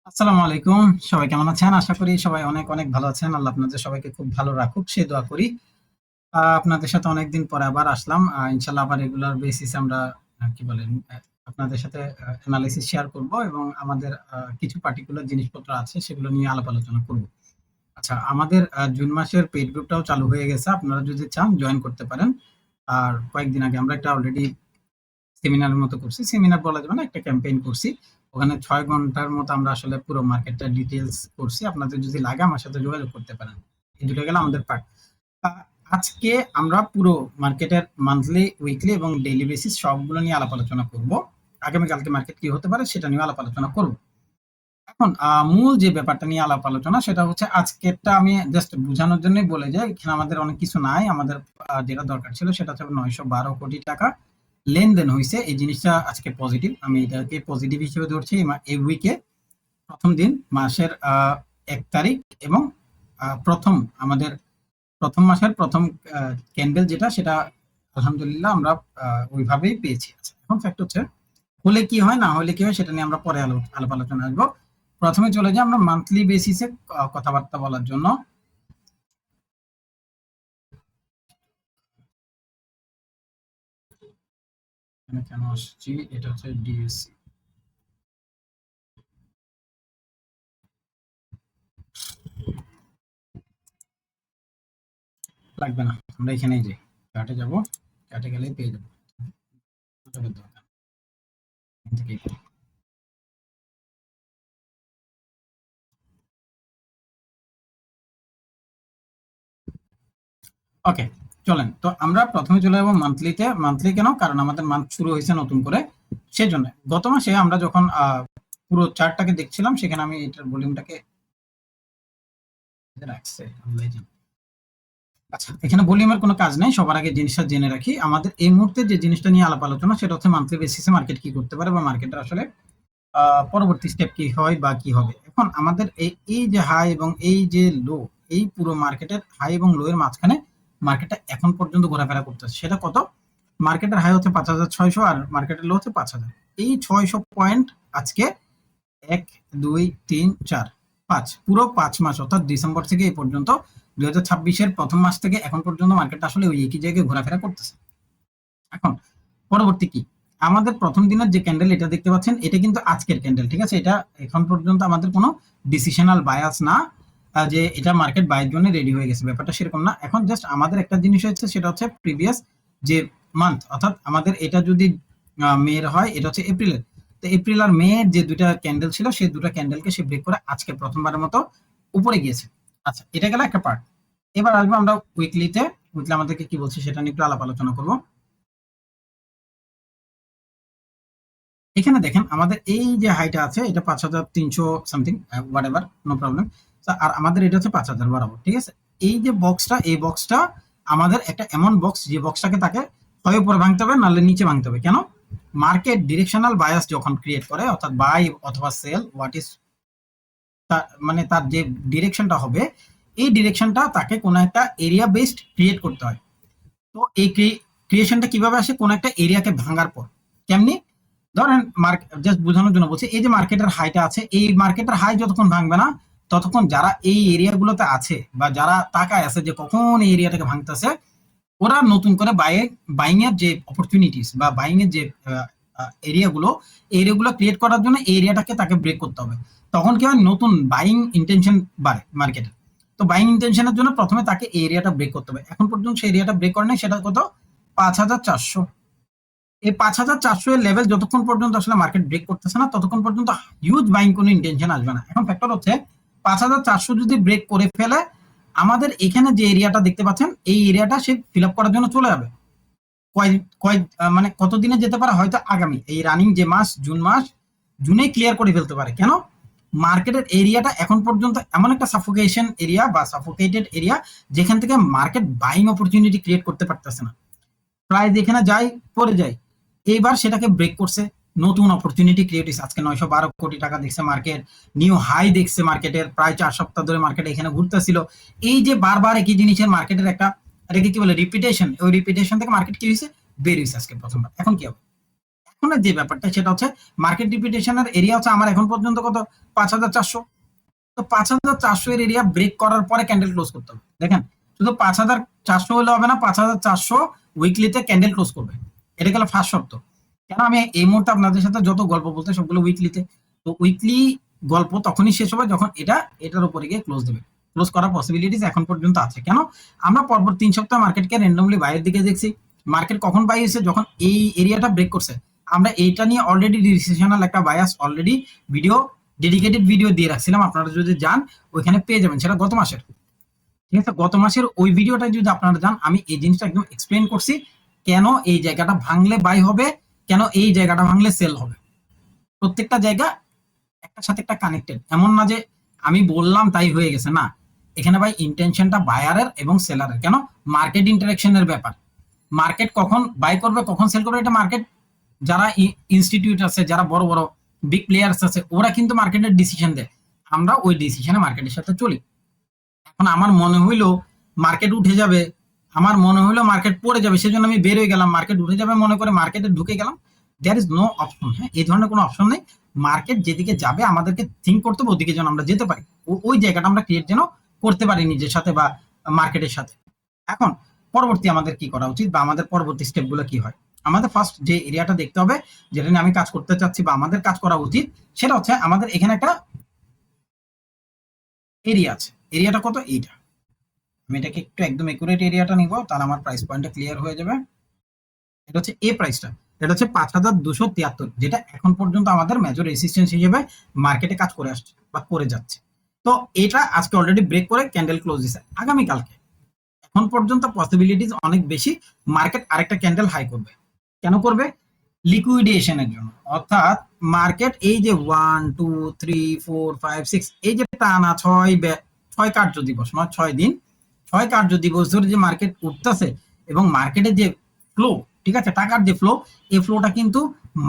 আসসালামু আলাইকুম। সবাই কেমন আছেন? আশা করি সবাই অনেক অনেক ভালো আছেন। আল্লাহ আপনাদের সবাইকে খুব ভালো রাখুক সেই দোয়া করি। আপনাদের সাথে অনেকদিন পরে আবার আসলাম। ইনশাআল্লাহ আবার রেগুলার বেসিস আমরা কি বলেন আপনাদের সাথে এনালাইসিস শেয়ার করব এবং আমাদের কিছু পার্টিকুলার জিনিসপত্র আছে সেগুলো নিয়ে আলাপ আলোচনা করব। আচ্ছা, আমাদের জুন মাসের পেইড গ্রুপটাও চালু হয়ে গেছে। আপনারা যদি চান জয়েন করতে পারেন। আর কয়েকদিন আগে আমরা একটা অলরেডি সেমিনারের মতো করছি। সেমিনার বলা যাবে না, একটা ক্যাম্পেইন করছি। ওখানে ৬ ঘন্টার মতো আমরা আসলে পুরো মার্কেটটা ডিটেইলস করছি। আপনাদের যদি লাগে আমার সাথে যোগাযোগ করতে পারেন। এই দুটো গেল আমাদের পার্ট। আ আজকে আমরা পুরো মার্কেটের মান্থলি, উইকলি এবং ডেইলি বেসিস সবগুলো নিয়ে আলাপ আলোচনা করব। আগামীকালকে মার্কেট কি হতে পারে সেটা নিয়ে আলাপ আলোচনা করব। এখন মূল যে ব্যাপারটা নিয়ে আলাপ আলোচনা সেটা হচ্ছে আজকেরটা আমি জাস্ট বুঝানোর জন্যই বলে যাই। এখানে আমাদের অনেক কিছু নাই। আমাদের যেটা দরকার ছিল সেটা হচ্ছে ৯১২ কোটি টাকা লেনদেন হইছে। এই জিনিসটা আজকে পজিটিভ। আমি এটাকে পজিটিভ হিসেবে ধরছি। এই উইকে প্রথম দিন মাসের ১ তারিখ এবং আমাদের প্রথম মাসের প্রথম ক্যান্ডেল যেটা সেটা আলহামদুলিল্লাহ আমরা ওইভাবেই পেয়েছি। আচ্ছা, এখন ফ্যাক্ট হচ্ছে হলে কি হয় না হলে কি হয় সেটা নিয়ে আমরা পরে আলাপ আলোচনা আসবো। প্রথমে চলে যাই আমরা মান্থলি বেসিসে কথাবার্তা বলার জন্য। কেন আসছি, এটা হচ্ছে ডিএসসি। লাগবে না, আমরা এখানেই যাই, চার্টে যাব, চার্টে গেলেই পেয়ে যাবো। ওকে, চলেন তো আমরা প্রথমে চলে যাবো মান্থলিতে। মান্থলি কেন? কারণ আমাদের মান্থ শুরু হয়েছে নতুন করে, সেজন্য। গত মাসে আমরা যখন পুরো চার্টটাকে দেখছিলাম সেখানে আমি এটার ভলিউমটাকে রাখছে। আচ্ছা, এখানে ভলিউমের কোনো কাজ নাই। সবার আগে জিনিসটা জেনে রাখি। আমাদের এই মুহূর্তে যে জিনিসটা নিয়ে আলাপ আলোচনা সেটা হচ্ছে মান্থলি বেসিসে মার্কেট কি করতে পারে বা মার্কেটের আসলে পরবর্তী স্টেপ কি হয় বা কি হবে। এখন আমাদের এই যে হাই এবং এই যে লো, এই পুরো মার্কেটের হাই এবং লো এর মাঝখানে মার্কেটটা এখন পর্যন্ত ঘোরাফেরা করতেছে। সেটা কত? মার্কেটের হাই হচ্ছে ৫,৬০০ আর মার্কেটের লো হচ্ছে ৫,০০০। এই ৬০০ পয়েন্ট আজকে ১, ২, ৩, ৪, ৫ পুরো ৫ মাস অর্থাৎ ডিসেম্বর থেকে এই পর্যন্ত ২০২৬-এর প্রথম মাস থেকে এখন পর্যন্ত মার্কেটটা আসলে ওই একই জায়গায় ঘোরাফেরা করতেছে। এখন পরবর্তী কি? আমাদের প্রথম দিনের যে ক্যান্ডেল এটা দেখতে পাচ্ছেন, এটা কিন্তু আজকের ক্যান্ডেল, ঠিক আছে? এটা এখন পর্যন্ত আমাদের কোনো ডিসিশনাল বায়াস না যে এটা মার্কেট বাইয়ের জন্য রেডি হয়ে গেছে, ব্যাপারটা সেরকম না। এখন জাস্ট আমাদের একটা জিনিস হচ্ছে, সেটা হচ্ছে প্রিভিয়াস যে মান্থ, অর্থাৎ আমাদের এটা যদি মের হয়, এটা হচ্ছে এপ্রিলের। তো এপ্রিল আর মে এর যে দুইটা ক্যান্ডেল ছিল সেই দুটো ক্যান্ডেলকে সে ব্রেক করে আজকে প্রথমবারের মতো উপরে গিয়েছে। আচ্ছা, এটা গেল একটা পার্ট। এবার আসবো আমরা উইকলিতে। উইকলি আমাদেরকে কি বলছে সেটা নিয়ে একটু আলাপ আলোচনা করবো। এখানে দেখেন আমাদের এই যে হাইটা আছে এটা ৫,৩০০ something, whatever, no problem. আর আমাদের এটা হচ্ছে ৫,০০০ বরাবর, ঠিক আছে? এই যে বক্সটা, এই বক্সটা আমাদের একটা এমন বক্স যে বক্সটাকে তাকে হয় উপরে ভাঙতে হবে নাহলে নিচে ভাঙতে হবে। কেন? মার্কেট ডিরেকশনাল বায়াস যখন ক্রিয়েট করে, অর্থাৎ বাই অথবা সেল, হোয়াট ইজ মানে তার যে ডিরেকশনটা হবে, এই ডিরেকশনটা তাকে কোনো একটা এরিয়া বেসড ক্রিয়েট করতে হয়। তো এই ক্রিয়েশনটা কিভাবে আসে? কোন একটা এরিয়াকে ভাঙার পর। কেমনি? ধরেন জাস্ট বোঝানোর জন্য বলছি, এই যে মার্কেটের হাইটা আছে, এই মার্কেটের হাই যতক্ষণ ভাঙবে না ততক্ষণ যারা এই এরিয়াগুলোতে আছে বা যারা তাকায় আছে যে কখন এই এরিয়াটাকে ভাঙতেছে, ওরা নতুন করে বাইং এর যে অপরচুনিটিস বা বাইং এর যে এরিয়াগুলো, এরিয়াগুলো ক্রিয়েট করার জন্য এই এরিয়াটাকে তাকে ব্রেক করতে হবে। তখন কি হয়? নতুন বাইং ইন্টেনশন বাড়ে মার্কেটে। তো বাইং ইন্টেনশনের জন্য প্রথমে তাকে এই এরিয়াটা ব্রেক করতে হবে। এখন পর্যন্ত সেই এরিয়াটা ব্রেক করে নাই, সেটা কত? ৫,৪০০। এই ৫,৪০০ এর লেভেল যতক্ষণ পর্যন্ত আসলে মার্কেট ব্রেক করতেছে না ততক্ষণ পর্যন্ত হিউজ বাইং কোনো ইন্টেনশন আসবে না। এখন ফ্যাক্টর হচ্ছে ৫,৪০০ যদি ব্রেক করে ফেলে, আমাদের এখানে যে এরিয়াটা দেখতে পাচ্ছেন এই এরিয়াটা সে ফিল আপ করার জন্য চলে যাবে। কয় কয় মানে কতদিনে যেতে পারে? হয়তো আগামী এই রানিং যে মাস, জুন মাস, জুনে ক্লিয়ার করে ফেলতে পারে। কেন? মার্কেটের এরিয়াটা এখন পর্যন্ত এমন একটা সাফোকেশন এরিয়া বা সাফোকেটেড এরিয়া যেখান থেকে মার্কেট বাইং অপরচুনিটি ক্রিয়েট করতে পারতেছে না। প্রায় যেখানে যায় পড়ে যায়। এইবার সেটাকে ব্রেক করছে, নতুন অপরচুনিটি ক্রিয়েট হয়েছে। আজকে ৯১২ কোটি টাকা দেখছে মার্কেট, নিউ হাই দেখছে মার্কেটের। প্রায় ৪ সপ্তাহ ধরে মার্কেট এখানে ঘুরতেছিল। এই যে বারবার একই জিনিসের মার্কেটের একটা, এটাকে কি বলে, রিপিটেশন। ওই রিপিটেশন থেকে মার্কেট কি হয়েছে? বের হয়েছে আজকে প্রথমবার। এখন কি হবে? এখন যে ব্যাপারটা সেটা হচ্ছে মার্কেট রিপিটেশনের এরিয়া হচ্ছে আমার এখন পর্যন্ত কত 5,400। তো 5,400 এর এরিয়া ব্রেক করার পরে ক্যান্ডেল ক্লোজ করতে হবে। দেখেন শুধু 5,400 হলে হবে না, 5,400 উইকলিতে ক্যান্ডেল ক্লোজ করবে। এটা গেল ফার্স্ট শর্ত। কেন আমি এই মুহূর্তে আপনাদের সাথে যত গল্প বলতে সবগুলো উইকলিতে, তো উইকলি গল্প তখনই শেষ হবে যখন এটার উপরে গিয়ে ক্লোজ দেবে। ক্লোজ করার পসিবিলিটিস এখন পর্যন্ত আছে। কেন আমরা পরপর 3 সপ্তাহ মার্কেটকে র্যান্ডমলি বাইরের দিকে দেখছি। মার্কেট কখন বাই হয়েছে? যখন এই এরিয়াটা ব্রেক করছে। আমরা এইটা নিয়ে অলরেডি ডিসিশনাল একটা bias already video, dedicated video দিয়ে রাখছিলাম, আপনারা যদি যান ওইখানে পেয়ে যাবেন, সেটা গত মাসের। ঠিক আছে, গত মাসের ওই ভিডিওটা যদি আপনারা যান, আমি এই জিনিসটা একদম এক্সপ্লেন করছি, কেন এই জায়গাটা ভাঙলে বাই হবে, কেন এই জায়গাটা ভাঙলে সেল হবে। প্রত্যেকটা জায়গা একটার সাথে একটা কানেক্টেড। এমন না যে আমি বললাম তাই হয়ে গেছে, না। এখানে ভাই ইন্টেনশনটা বায়ারের এবং সেলারের। কেন? মার্কেট ইন্টারাকশনের ব্যাপার। মার্কেট কখন বাই করবে কখন সেল করবে এটা মার্কেট, যারা ইনস্টিটিউট আছে, যারা বড় বড় বিগ প্লেয়ার্স আছে, ওরা কিন্তু মার্কেটের ডিসিশন দেয়। আমরা ওই ডিসিশনে মার্কেটের সাথে চলি। এখন আমার মনে হইলো মার্কেট উঠে যাবে, আমার মনে হইলো মার্কেট পড়ে যাবে, সেজন্য আমি বের হয়ে গেলাম, মার্কেট উঠে যাবে মনে করে মার্কেটে ঢুকে গেলাম। There is no option. হ্যাঁ, এই ধরনের কোনো অপশন নেই। মার্কেট যেদিকে যাবে আমাদেরকে থিঙ্ক করতে হবে ওদিকে যেন আমরা যেতে পারি, ওই জায়গাটা আমরা ক্রিয়েট যেন করতে পারি নিজের সাথে বা মার্কেটের সাথে। এখন পরবর্তী আমাদের কি করা উচিত বা আমাদের পরবর্তী স্টেপগুলো কি হয়? আমাদের ফার্স্ট যে এরিয়াটা দেখতে হবে, যেটা নিয়ে আমি কাজ করতে চাচ্ছি বা আমাদের কাজ করা উচিত, সেটা হচ্ছে আমাদের এখানে একটা এরিয়া আছে। এরিয়াটা কত? এইটা। আমি এটাকে একটু একদম একুরেট এরিয়াটা নিব, তাহলে আমার প্রাইস পয়েন্টটা ক্লিয়ার হয়ে যাবে। এটা হচ্ছে এ প্রাইসটা, এটা হচ্ছে 5,273, যেটা এখন পর্যন্ত আমাদের মেজর রেসিস্টেন্স হিসেবে মার্কেটে কাজ করে আসছে বা করে যাচ্ছে। তো এটা আজকে অলরেডি ব্রেক করে ক্যান্ডেল ক্লোজ দিছে। আগামীকালকে এখন পর্যন্ত পসিবিলিটিস অনেক বেশি মার্কেট আরেকটা ক্যান্ডেল হাই করবে। কেন করবে? লিকুইডেশনের জন্য। অর্থাৎ মার্কেট এই যে 1 2 3 4 5 6 এই যে টানা 6 কার্য দিবস, নয় 6 দিন, 6 কার্য দিবস ধরে যে মার্কেট উঠতেছে এবং মার্কেটের যে ফ্লো, ঠিক আছে, টাকার যে ফ্লো, এই ফ্লোটা কিন্তু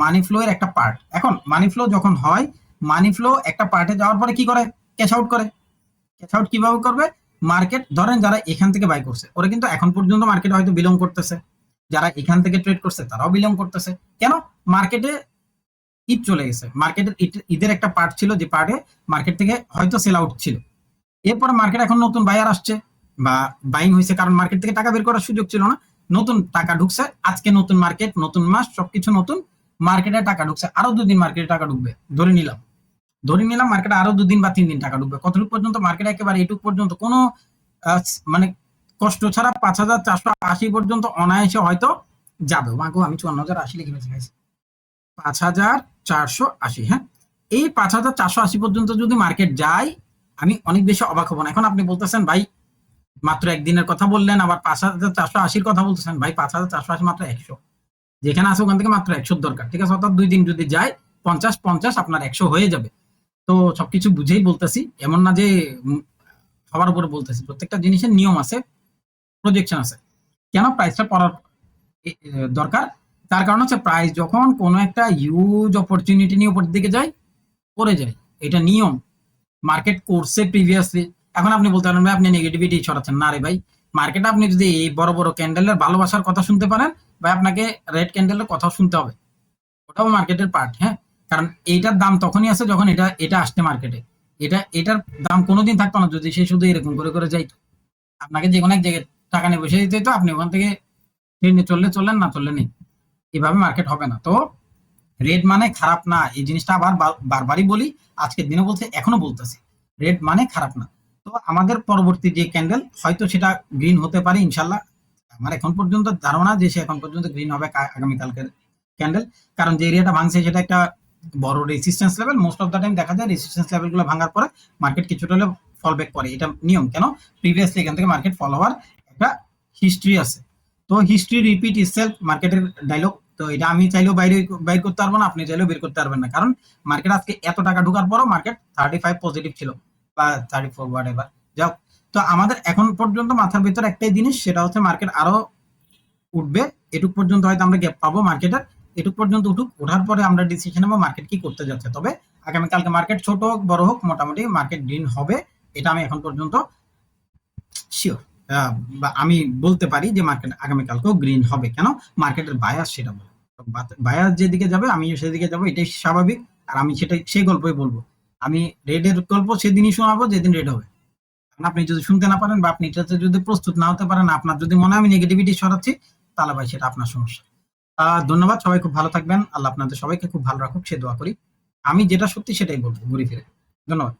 মানি ফ্লো এর একটা পার্ট। এখন মানি ফ্লো যখন হয়, মানি ফ্লো একটা পার্টে যাওয়ার পরে কি করে? ক্যাশ আউট করে। ক্যাশ আউট কিভাবে করবে? মার্কেট ধরেন যারা এখান থেকে বাই করছে ওরা কিন্তু এখন পর্যন্ত মার্কেটে হয়তো বিলং করতেছে, যারা এখান থেকে ট্রেড করছে তারাও বিলং করতেছে। কেন? মার্কেটে ঈদ চলে গেছে, মার্কেটের ঈদের একটা পার্ট ছিল যে পার্টে মার্কেট থেকে হয়তো সেল আউট ছিল। এরপরে মার্কেট এখন নতুন বায়ার আসছে বা বাইং হয়েছে, কারণ মার্কেট থেকে টাকা বের করার সুযোগ ছিল না, নতুন টাকা ঢুকছে। আজকে নতুন মার্কেট, নতুন মাস, সবকিছু নতুন, মার্কেটে টাকা ঢুকছে। আরো 2 দিন মার্কেটে টাকা ঢুকবে, ধরে নিলাম মার্কেটে আরো 2 দিন বা 3 দিন টাকা ঢুকবে। কতটুকু পর্যন্ত? মার্কেট একেবারে এটুক পর্যন্ত কোনো মানে কষ্ট ছাড়া 5,480 পর্যন্ত অনায়াসে হয়তো যাবে। মাগো আমি 54,080 লিখে ফেলেছি, 5,480। হ্যাঁ, এই 5,480 পর্যন্ত যদি মার্কেট যায়, আমি অনেক বেশি অবাক হব না। এখন আপনি বলতেছেন ভাই মাত্র একদিনের কথা বললেন, আবার 5,480 কথা বলতেছেন। ভাই 5,480 মাত্র 100, যেখানে আছে ওখান থেকে মাত্র 100 দরকার, ঠিক আছে? অর্থাৎ 2 দিন যদি যায় 50 আপনার 100 হয়ে যাবে। তো সবকিছু বুঝেই বলতেছি, এমন না যে সবার উপরে বলতেছি। প্রত্যেকটা জিনিসের নিয়ম আছে, প্রজেকশন আছে। কেন প্রাইসটা পড়ার দরকার? তার কারণ হচ্ছে প্রাইস যখন কোনো একটা হিউজ অপরচুনিটি নিয়ে উপরের দিকে যায়, পড়ে যায়, এটা নিয়ম। মার্কেট করছে প্রিভিয়াসলি। এখন আপনি বলতে পারেন ভাই আপনি নেগেটিভিটি ছড়াচ্ছেন। না রে ভাই, মার্কেটে আপনি যদি এই বড় বড় ক্যান্ডেলের ভালোবাসার কথা শুনতে পারেন, ভাই আপনাকে রেড ক্যান্ডেলের কথাও শুনতে হবে, ওটাও মার্কেটের পার্ট। হ্যাঁ, কারণ এইটার দাম তখনই আছে যখন এটা আসছে মার্কেটে। এটার দাম কোনোদিন থাকতো না যদি সে শুধু এরকম করে করে যাইতো। আপনাকে যে কোনো এক জায়গায় টাকা নিয়ে বসে দিতে হতো, আপনি ওখান থেকে চললে চললেন, না চললে নেই। এভাবে মার্কেট হবে না। তো রেড মানে খারাপ না, এই জিনিসটা আবার বারবারই বলি, আজকের দিনে বলছে, এখনো বলতেছি, রেড মানে খারাপ না। তো আমাদের পরবর্তী যে ক্যান্ডেল হয়তো সেটা গ্রিন হতে পারে ইনশাল্লাহ। আমার এখন পর্যন্ত ধারণা যে সে এখন পর্যন্ত গ্রিন হবে আগামীকালকের ক্যান্ডেল। কারণ যে এরিয়াটা ভাঙছে সেটা একটা বড় resistance level. Most of the time দেখা যায় রেসিস্টেন্স লেভেলগুলো ভাঙার পরে মার্কেট কিছুটা হলে ফল ব্যাক করে, এটা নিয়ম। কেন? প্রিভিয়াসলি এখান থেকে মার্কেট ফল হওয়ার একটা হিস্ট্রি আছে। তো হিস্ট্রি রিপিট ইটসেলফ, মার্কেটের ডায়লগ। তো এটা আমি চাইলেও বাইর করতে পারবো না, আপনি চাইলেও বের করতে পারবেন না। কারণ মার্কেট আজকে এত টাকা ঢোকার পরও মার্কেট 35 পজিটিভ ছিল বা 34 হোয়াট এভার। যাও, তো আমাদের এখন পর্যন্ত মাথার ভিতর একটাই জিনিস, সেটা হচ্ছে মার্কেট আরো উঠবে। এটুক পর্যন্ত হয়তো আমরা গ্যাপ পাবো মার্কেটের, এটুক পর্যন্ত উঠুক, ওঠার পরে আমরা ডিসিশন নেবো মার্কেট কি করতে যাচ্ছে। তবে আগামীকালকে মার্কেট ছোট হোক বড় হোক, মোটামুটি মার্কেট গ্রিন হবে, এটা আমি এখন পর্যন্ত শিওর। বা আমি বলতে পারি যে মার্কেট আগামীকালকেও গ্রিন হবে। কেন? মার্কেটের বায়াস সেটা বলে। ভাইয়া যেদিকে যাবে আমি সেদিকে যাবো, এটাই স্বাভাবিক। আর আমি সেটাই সেই গল্পই বলবো। আমি রেডের গল্প সেদিনই শোনাবো যেদিন রেড হবে। এখন আপনি যদি শুনতে না পারেন বা আপনি এটাতে যদি প্রস্তুত না হতে পারেন, আপনার যদি মনে হয় আমি নেগেটিভিটি ছড়াচ্ছি, তাহলে ভাই সেটা আপনার সমস্যা। ধন্যবাদ, সবাই খুব ভালো থাকবেন। আল্লাহ আপনাদের সবাইকে খুব ভালো রাখুক সে দোয়া করি। আমি যেটা সত্যি সেটাই বলবো ঘুরে ফিরে। ধন্যবাদ।